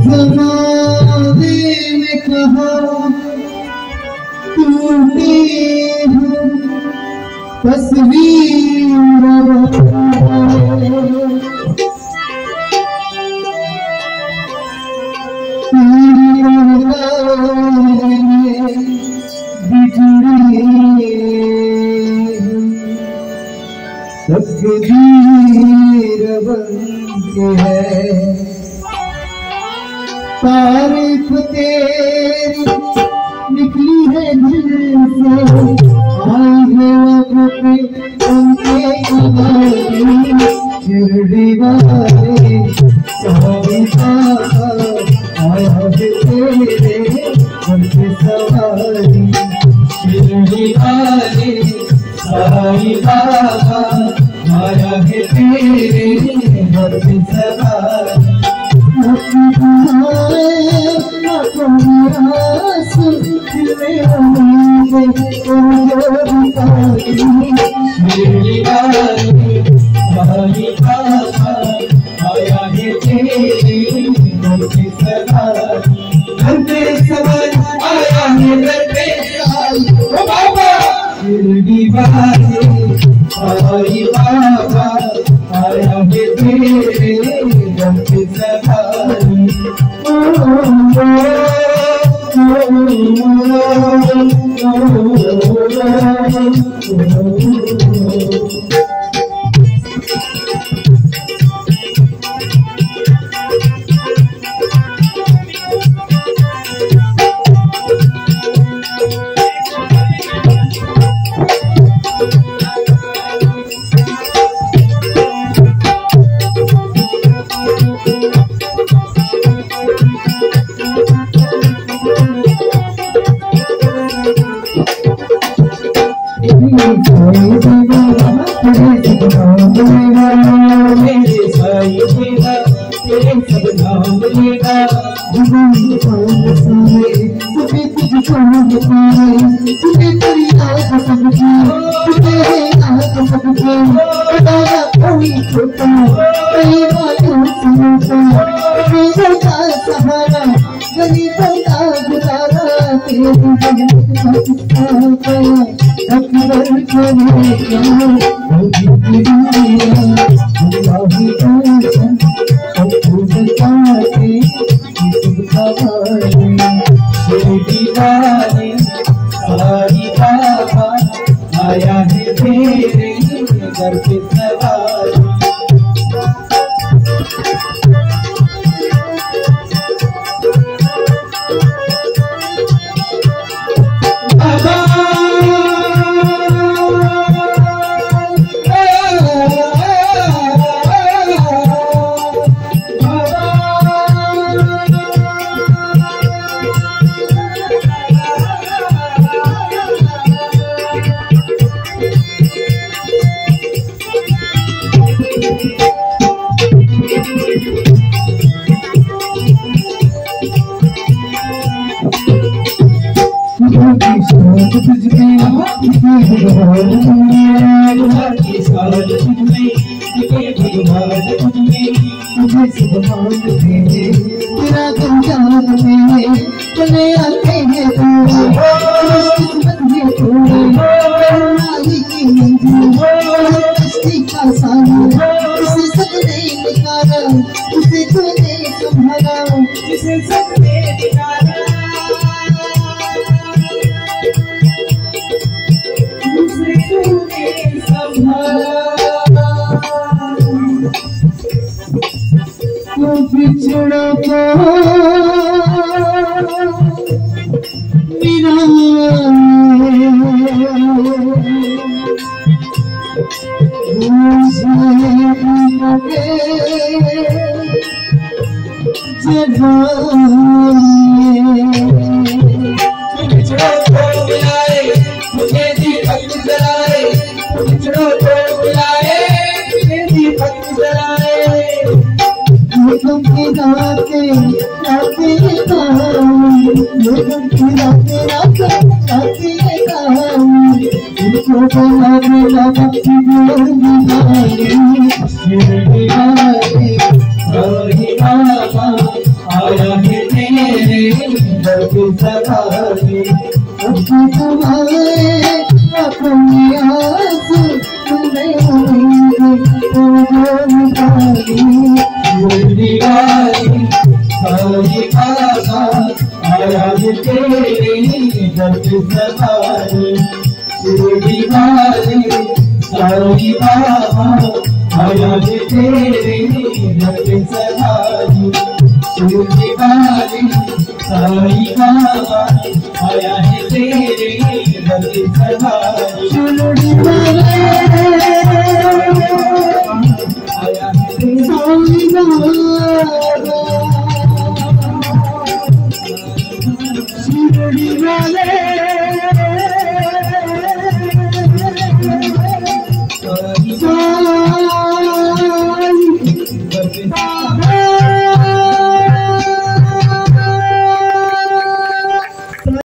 ज़माने में कहाँ टूटी तस्वीर तकदीर बनके है तारीफ तेरी निकली है दिल से आई है पे उनके शिरडी वाले सारी आया है तेरे घर पे सवारी शिरडी वाले साई बाबा आया है तेरे घर पे सवारी शिरडी वाले साई बाबा आया है तेरे घर पे सवारी मेरे साई देगा तेरे सब नाम लेगा तुम्हें कुछ समझ पाए तुम्हें तेरी आँख समझी तेरे आँख समझी बताया कोई छोटा कई बातों समझा मेरे का सहारा गरीबों का गुजारा तेरी जगत का अकबर करे क्या आया है तेरे घर पे सवारी बिछड़ा राते दर पे सवारी तुम्हारे अपनी आंसू तुम्हें दीवारी साई बाबा आया है तेरे दर पे सवारी दीवारी साई बाबा आया है तेरे दर पे सवारी दीवारी साई बाबा आया है तेरे दर पे सवारी आया है साई बाबा शिरडी वाले साई